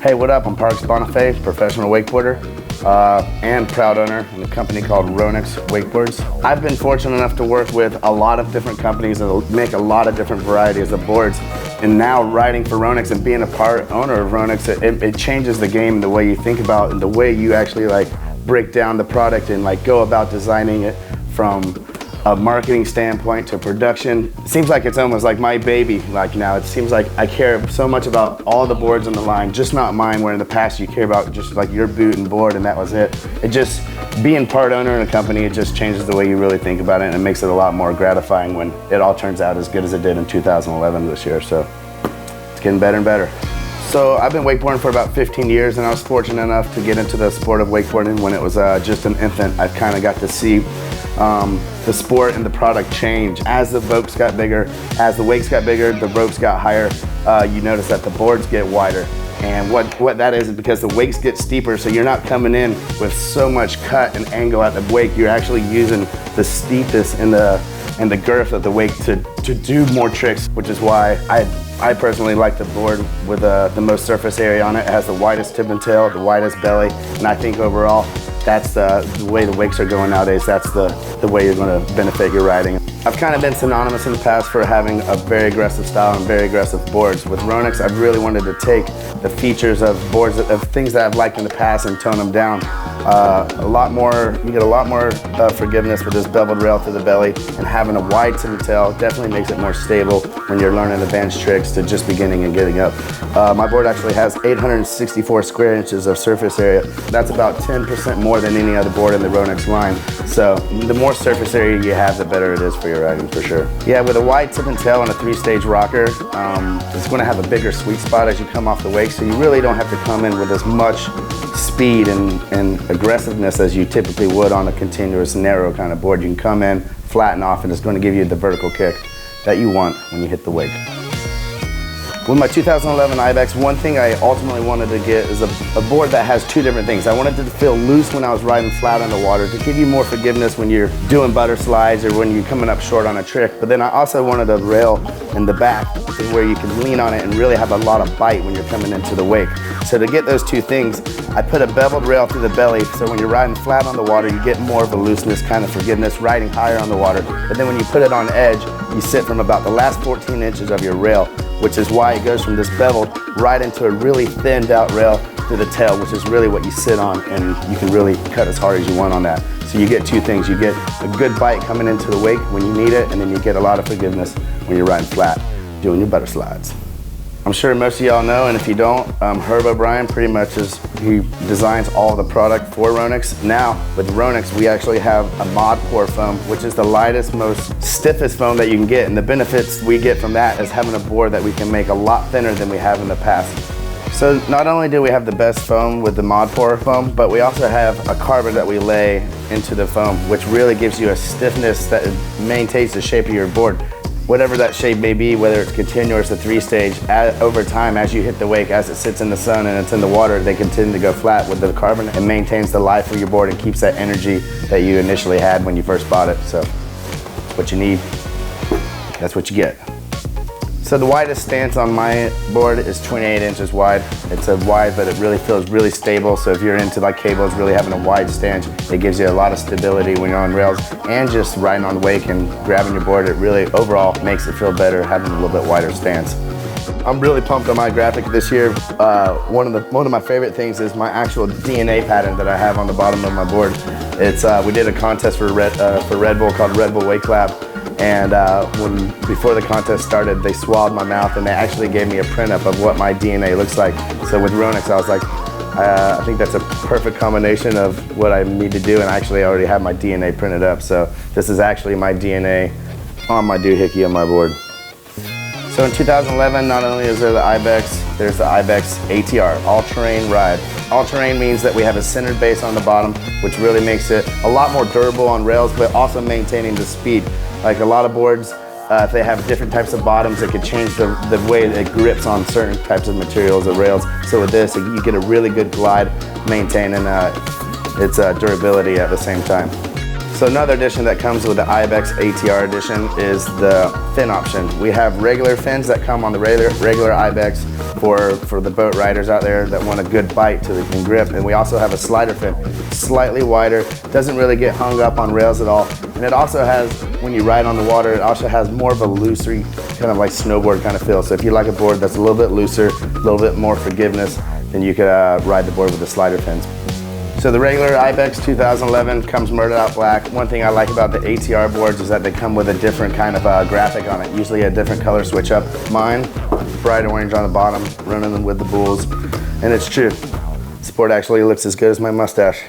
Hey, what up? I'm Parks Bonifay, professional wakeboarder and proud owner in a company called Ronix Wakeboards. I've been fortunate enough to work with a lot of different companies that make a lot of different varieties of boards. And now riding for Ronix and being a part owner of Ronix, it changes the game, the way you think about and the way you actually like break down the product and like go about designing it from a marketing standpoint to production. It seems like it's almost like my baby. Like now, it seems like I care so much about all the boards on the line, just not mine, where in the past you care about just like your boot and board and that was it. It just, being part owner in a company, it just changes the way you really think about it, and it makes it a lot more gratifying when it all turns out as good as it did in 2011 this year. So it's getting better and better. So I've been wakeboarding for about 15 years, and I was fortunate enough to get into the sport of wakeboarding when it was just an infant. I kind of got to see the sport and the product change. As the boats got bigger, as the wakes got bigger, the ropes got higher, you notice that the boards get wider. And what that is because the wakes get steeper, so you're not coming in with so much cut and angle at the wake. You're actually using the steepness and the girth of the wake to do more tricks, which is why I personally like the board with the most surface area on it. It has the widest tip and tail, the widest belly, and I think overall that's the way the wakes are going nowadays. That's the way you're going to benefit your riding. I've kind of been synonymous in the past for having a very aggressive style and very aggressive boards. With Ronix, I've really wanted to take the features of boards, of things that I've liked in the past, and tone them down. You get a lot more forgiveness with this beveled rail to the belly, and having a wide tip and tail definitely makes it more stable when you're learning advanced tricks to just beginning and getting up. My board actually has 864 square inches of surface area. That's about 10% more than any other board in the Ronix line. So the more surface area you have, the better it is for your riding, for sure. Yeah, with a wide tip and tail and a 3-stage rocker, it's going to have a bigger sweet spot as you come off the wake, so you really don't have to come in with as much speed and aggressiveness as you typically would on a continuous narrow kind of board. You can come in, flatten off, and it's going to give you the vertical kick that you want when you hit the wake. With my 2011 Ibex, one thing I ultimately wanted to get is a board that has two different things. I wanted to feel loose when I was riding flat on the water to give you more forgiveness when you're doing butter slides or when you're coming up short on a trick. But then I also wanted a rail in the back where you can lean on it and really have a lot of bite when you're coming into the wake. So to get those two things, I put a beveled rail through the belly, so when you're riding flat on the water, you get more of a looseness, kind of forgiveness, riding higher on the water. But then when you put it on edge, you sit from about the last 14 inches of your rail, which is why it goes from this beveled right into a really thinned out rail through the tail, which is really what you sit on, and you can really cut as hard as you want on that. So you get two things. You get a good bite coming into the wake when you need it, and then you get a lot of forgiveness when you're riding flat, doing your butter slides. I'm sure most of y'all know, and if you don't, Herb O'Brien pretty much he designs all the product for Ronix. Now, with Ronix, we actually have a mod pour foam, which is the lightest, most stiffest foam that you can get. And the benefits we get from that is having a board that we can make a lot thinner than we have in the past. So not only do we have the best foam with the mod pour foam, but we also have a carbon that we lay into the foam, which really gives you a stiffness that maintains the shape of your board. Whatever that shape may be, whether it's continuous or 3-stage, over time as you hit the wake, as it sits in the sun and it's in the water, they continue to go flat with the carbon. It maintains the life of your board and keeps that energy that you initially had when you first bought it. So what you need, that's what you get. So the widest stance on my board is 28 inches wide. It's a wide, but it really feels really stable. So if you're into like cables, really having a wide stance, it gives you a lot of stability when you're on rails, and just riding on the wake and grabbing your board, it really overall makes it feel better having a little bit wider stance. I'm really pumped on my graphic this year. One of my favorite things is my actual DNA pattern that I have on the bottom of my board. It's we did a contest for Red Bull called Red Bull Wake Lab. And before the contest started, they swabbed my mouth and they actually gave me a print up of what my DNA looks like. So with Ronix, I was like, I think that's a perfect combination of what I need to do, and actually I already have my DNA printed up. So this is actually my DNA on my doohickey on my board. So in 2011, not only is there the Ibex, there's the Ibex ATR, all-terrain ride. All-terrain means that we have a centered base on the bottom, which really makes it a lot more durable on rails, but also maintaining the speed. Like a lot of boards, if they have different types of bottoms, it could change the way it grips on certain types of materials or rails. So with this, you get a really good glide, maintaining its durability at the same time. So another addition that comes with the Ibex ATR edition is the fin option. We have regular fins that come on the regular Ibex for the boat riders out there that want a good bite so they can grip. And we also have a slider fin, slightly wider, doesn't really get hung up on rails at all. And it also has, when you ride on the water, it also has more of a looser, kind of like snowboard kind of feel. So if you like a board that's a little bit looser, a little bit more forgiveness, then you could ride the board with the slider fins. So the regular Ibex 2011 comes murdered out black. One thing I like about the ATR boards is that they come with a different kind of graphic on it, usually a different color switch up. Mine, bright orange on the bottom, running them with the bulls, and it's true. This board actually looks as good as my mustache.